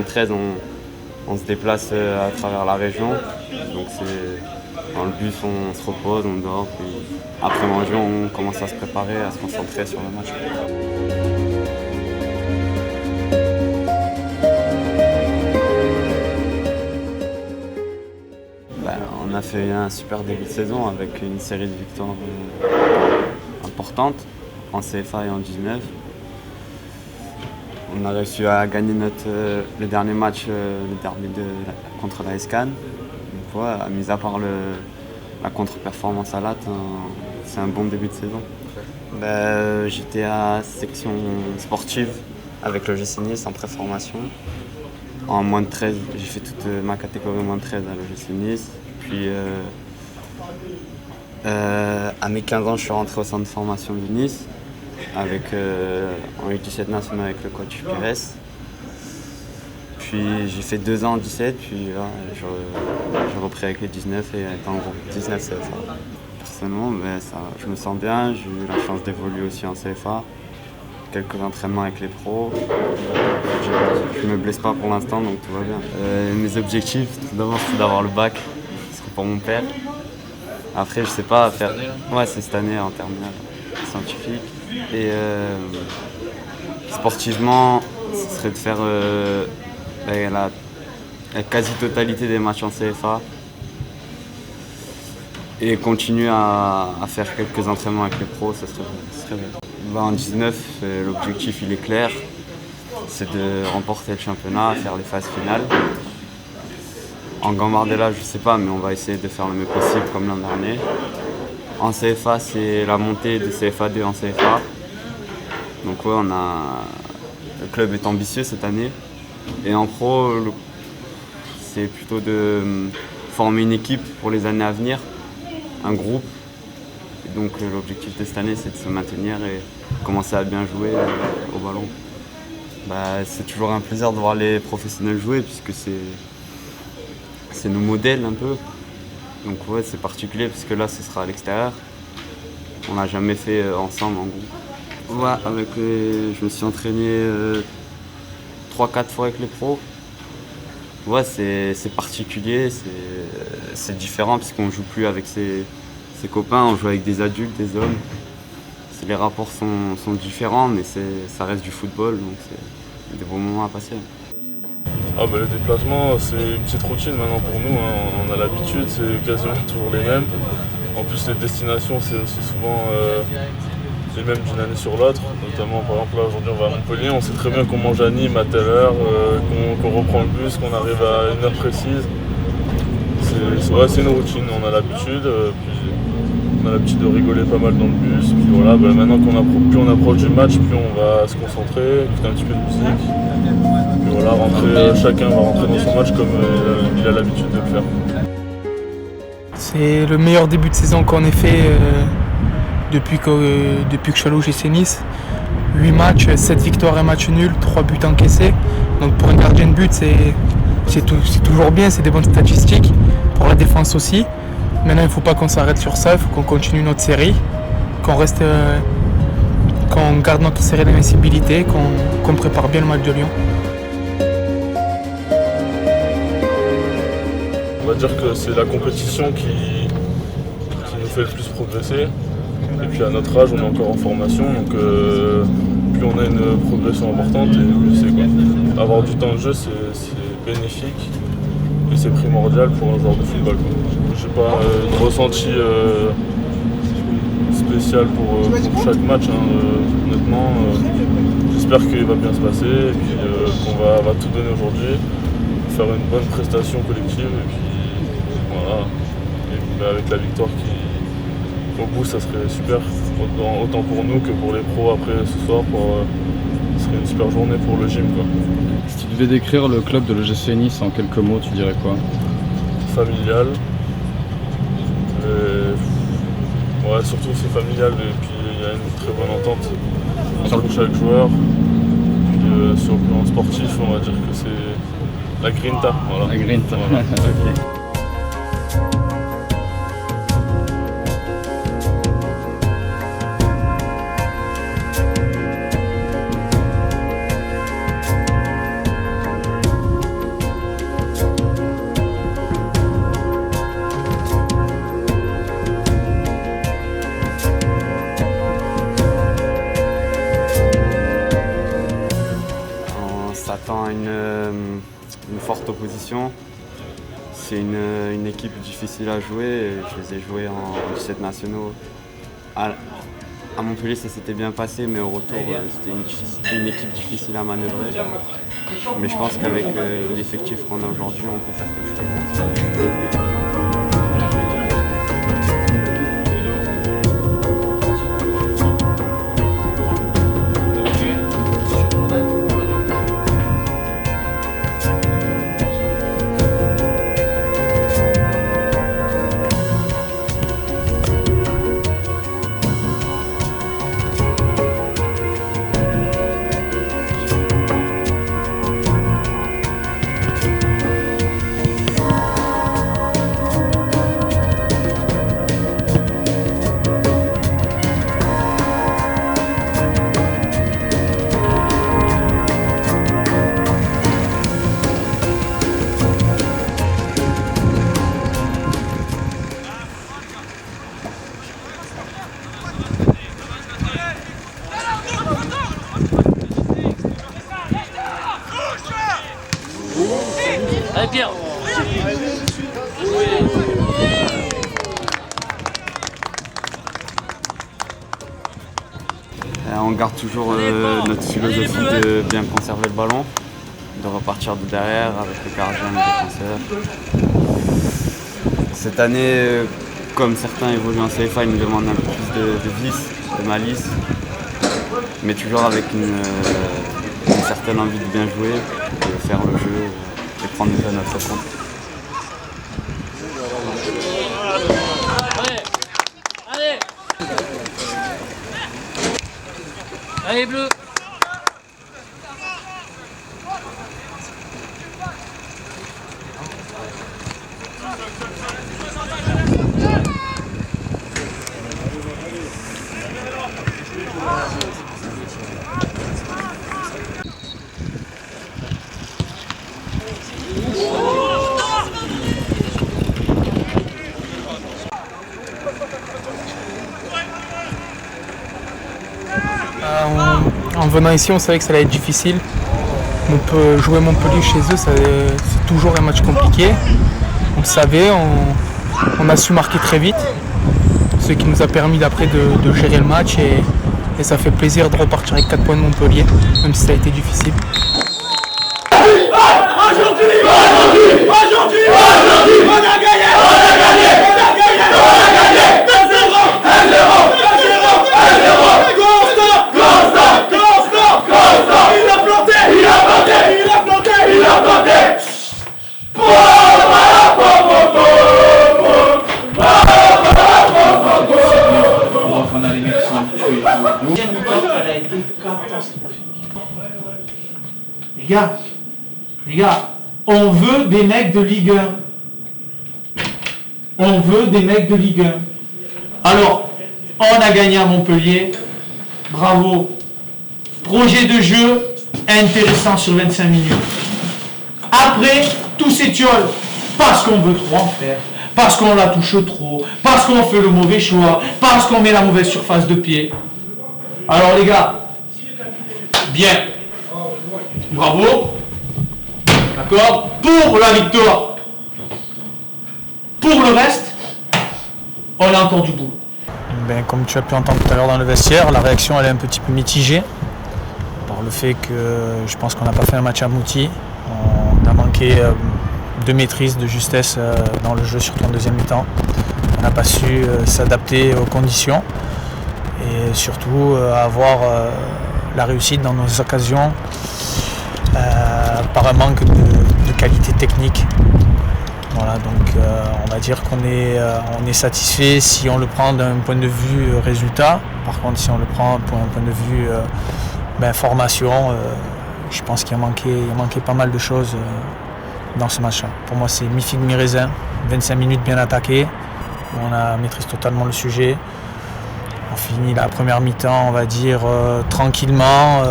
13, on se déplace à travers la région. Donc dans le bus, on se repose, on dort. Puis après manger, on commence à se préparer, à se concentrer sur le match. On a fait un super début de saison avec une série de victoires importantes en CFA et en 19. On a réussi à gagner le dernier match, le derby contre la SCAN. Mis à part la contre-performance à Latte, c'est un bon début de saison. J'étais à section sportive avec le GC Nice en préformation. En moins de 13, j'ai fait toute ma catégorie moins de 13 à l'OGC Nice. Puis à mes 15 ans, je suis rentré au centre de formation de Nice avec, en U17 national avec le coach Pires. Puis j'ai fait 2 ans en 17, puis là, j'ai repris avec les 19 et étant en groupe 19 CFA. Personnellement, je me sens bien, j'ai eu la chance d'évoluer aussi en CFA. Quelques entraînements avec les pros. Je ne me blesse pas pour l'instant, donc tout va bien. Mes objectifs, tout d'abord, c'est d'avoir le bac. Ce serait pour mon père. Après, je sais pas faire. Ouais, c'est cette année en terminale scientifique. Et sportivement, ce serait de faire la quasi-totalité des matchs en CFA. Et continuer à faire quelques entraînements avec les pros, ça serait bien. En 19, l'objectif il est clair, c'est de remporter le championnat, faire les phases finales. En Gambardella, je ne sais pas, mais on va essayer de faire le mieux possible comme l'an dernier. En CFA, c'est la montée de CFA2 en CFA. Donc le club est ambitieux cette année. Et en pro, c'est plutôt de former une équipe pour les années à venir, un groupe. Et donc l'objectif de cette année, c'est de se maintenir et commencer à bien jouer au ballon. C'est toujours un plaisir de voir les professionnels jouer puisque c'est nos modèles un peu. Donc c'est particulier puisque là ce sera à l'extérieur. On n'a jamais fait ensemble en groupe. Je me suis entraîné 3-4 fois avec les pros. C'est particulier, c'est différent puisqu'on ne joue plus avec ses copains, on joue avec des adultes, des hommes. Les rapports sont différents, mais ça reste du football, donc c'est des bons moments à passer. Les déplacements, c'est une petite routine maintenant pour nous, hein. On a l'habitude, c'est quasiment toujours les mêmes. En plus, les destinations, c'est aussi souvent les mêmes d'une année sur l'autre. Notamment, par exemple, là, aujourd'hui, on va à Montpellier, on sait très bien qu'on mange à Nîmes à telle heure, qu'on reprend le bus, qu'on arrive à une heure précise. C'est une routine, on a l'habitude. On a l'habitude de rigoler pas mal dans le bus. Puis voilà, maintenant plus on approche du match, plus on va se concentrer, écouter un petit peu de musique. Puis voilà, chacun va rentrer dans son match comme il a l'habitude de le faire. C'est le meilleur début de saison qu'on ait fait depuis que je suis allé au GC Nice. 8 matchs, 7 victoires, 1 match nul, 3 buts encaissés. Donc pour un gardien de but, c'est toujours bien, c'est des bonnes statistiques. Pour la défense aussi. Maintenant, il ne faut pas qu'on s'arrête sur ça, il faut qu'on continue notre série, qu'on garde notre série d'invincibilité, qu'on prépare bien le match de Lyon. On va dire que c'est la compétition qui nous fait le plus progresser. Et puis à notre âge, on est encore en formation, donc plus on a une progression importante, et plus c'est quoi. Avoir du temps de jeu, c'est bénéfique. Et c'est primordial pour un joueur de football. Je n'ai pas de ressenti spécial pour chaque match, honnêtement. J'espère qu'il va bien se passer et puis qu'on va tout donner aujourd'hui, faire une bonne prestation collective et puis voilà. Et avec la victoire au bout, ça serait super, autant pour nous que pour les pros après ce soir. Ce serait une super journée pour le gym, quoi. Si tu devais décrire le club de l'OGC Nice en quelques mots, tu dirais quoi? Familial. Surtout c'est familial et puis il y a une très bonne entente entre chaque joueur. Puis, sur le plan sportif, on va dire que c'est la grinta. Voilà. La grinta. Voilà. s'attend à une forte opposition. C'est une équipe difficile à jouer. Je les ai joués en 17 nationaux. À Montpellier, ça s'était bien passé, mais au retour, c'était une équipe difficile à manœuvrer. Mais je pense qu'avec l'effectif qu'on a aujourd'hui, on peut faire quelque chose. Allez Pierre. On garde toujours notre philosophie de bien conserver le ballon, de repartir de derrière avec le gardien et le défenseur. Cette année, comme certains évoluent en CFA, ils nous demandent un peu plus de vice, de malice, mais toujours avec une certaine envie de bien jouer, de faire le jeu et prendre le jeu à notre compte. Allez. Allez bleu. En venant ici, on savait que ça allait être difficile. Jouer Montpellier chez eux, c'est toujours un match compliqué. On le savait, on a su marquer très vite, ce qui nous a permis d'après de gérer le match et ça fait plaisir de repartir avec 4 points de Montpellier, même si ça a été difficile. Aujourd'hui, on a gagné, il a planté. Deuxième mi-temps, elle a été catastrophique. Les gars, on veut des mecs de Ligue 1. On veut des mecs de Ligue 1. Alors, on a gagné à Montpellier. Bravo. Projet de jeu intéressant sur 25 minutes. Après, tous ces tioles, parce qu'on veut trop en faire, parce qu'on la touche trop, parce qu'on fait le mauvais choix, parce qu'on met la mauvaise surface de pied. Alors les gars, bien. Bravo. D'accord? Pour la victoire. Pour le reste, on a encore du boulot. Comme tu as pu entendre tout à l'heure dans le vestiaire, la réaction elle est un petit peu mitigée par le fait que je pense qu'on n'a pas fait un match abouti. On a manqué de maîtrise, de justesse dans le jeu, surtout en deuxième mi-temps. On n'a pas su s'adapter aux conditions et surtout avoir la réussite dans nos occasions par un manque de qualité technique. Voilà, donc on va dire qu'on est satisfait si on le prend d'un point de vue résultat. Par contre, si on le prend pour un point de vue formation, je pense qu'il a manqué pas mal de choses dans ce match-là. Pour moi, c'est mi-figue, mi-raisin, 25 minutes bien attaquées, où on maîtrise totalement le sujet. On finit la première mi-temps, on va dire, tranquillement,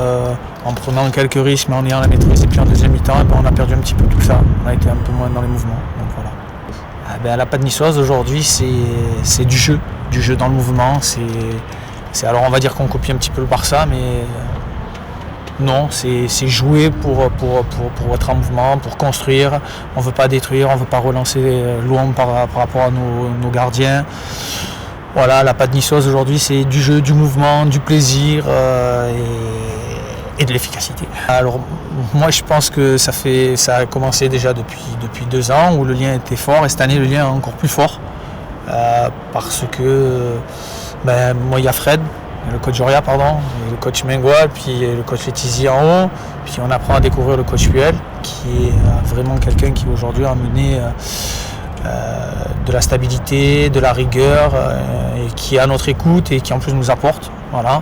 en prenant quelques risques, mais en ayant la maîtrise. Et puis en deuxième mi-temps, on a perdu un petit peu tout ça. On a été un peu moins dans les mouvements. Donc voilà. La Patte niçoise aujourd'hui, c'est du jeu dans le mouvement. Alors on va dire qu'on copie un petit peu le Barça, mais Non, c'est jouer pour être en mouvement, pour construire. On ne veut pas détruire, on ne veut pas relancer loin par rapport à nos gardiens. Voilà, la patte niçoise aujourd'hui, c'est du jeu, du mouvement, du plaisir et de l'efficacité. Alors moi je pense que ça a commencé déjà depuis 2 ans où le lien était fort et cette année le lien est encore plus fort parce que moi il y a Fred, le coach Joria et le coach Mengoal, puis le coach Letizy en haut, puis on apprend à découvrir le coach Puel qui est vraiment quelqu'un qui aujourd'hui a amené de la stabilité, de la rigueur et qui est à notre écoute et qui en plus nous apporte. Voilà.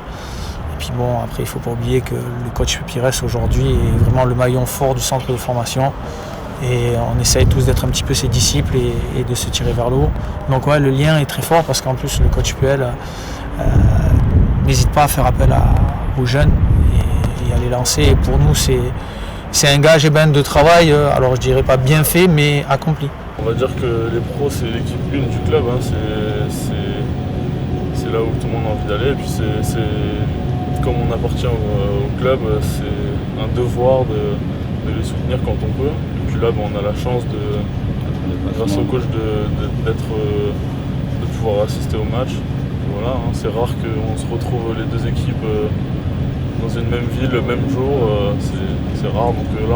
Et puis bon, après il ne faut pas oublier que le coach Pires aujourd'hui est vraiment le maillon fort du centre de formation et on essaye tous d'être un petit peu ses disciples et de se tirer vers le haut. Donc ouais, le lien est très fort parce qu'en plus le coach Puel n'hésite pas à faire appel aux jeunes et à les lancer. Et pour nous c'est un gage de travail, alors je dirais pas bien fait mais accompli. On va dire que les pros c'est l'équipe 1 du club, hein. C'est là où tout le monde a envie d'aller et puis comme on appartient au club, c'est un devoir de les soutenir quand on peut. Et puis là on a la chance grâce au coach de pouvoir assister au match. Voilà, hein, c'est rare qu'on se retrouve les 2 équipes dans une même ville le même jour, c'est rare, donc là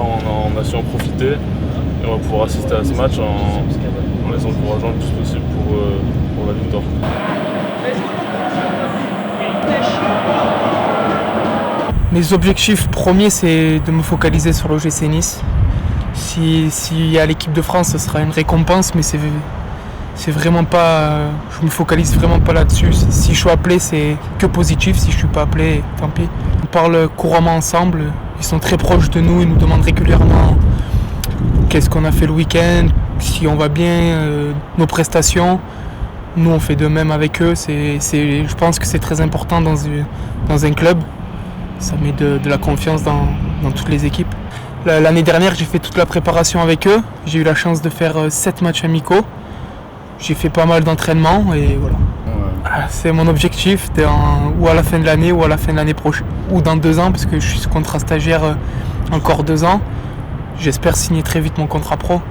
on a su en profiter et on va pouvoir assister à ce match en les encourageant le plus possible pour la victoire. Mes objectifs premiers, c'est de me focaliser sur l'OGC Nice. S'il y a l'équipe de France, ce sera une récompense, mais c'est vraiment pas. Je me focalise vraiment pas là-dessus. Si je suis appelé, c'est que positif. Si je suis pas appelé, tant pis. On parle couramment ensemble. Ils sont très proches de nous. Ils nous demandent régulièrement qu'est-ce qu'on a fait le week-end, si on va bien, nos prestations. Nous, on fait de même avec eux. Je pense que c'est très important dans un club. Ça met de la confiance dans toutes les équipes. L'année dernière, j'ai fait toute la préparation avec eux. J'ai eu la chance de faire 7 matchs amicaux. J'ai fait pas mal d'entraînements et voilà. Ouais. C'est mon objectif, ou à la fin de l'année ou à la fin de l'année prochaine, ou dans 2 ans, parce que je suis sous contrat stagiaire encore 2 ans. J'espère signer très vite mon contrat pro.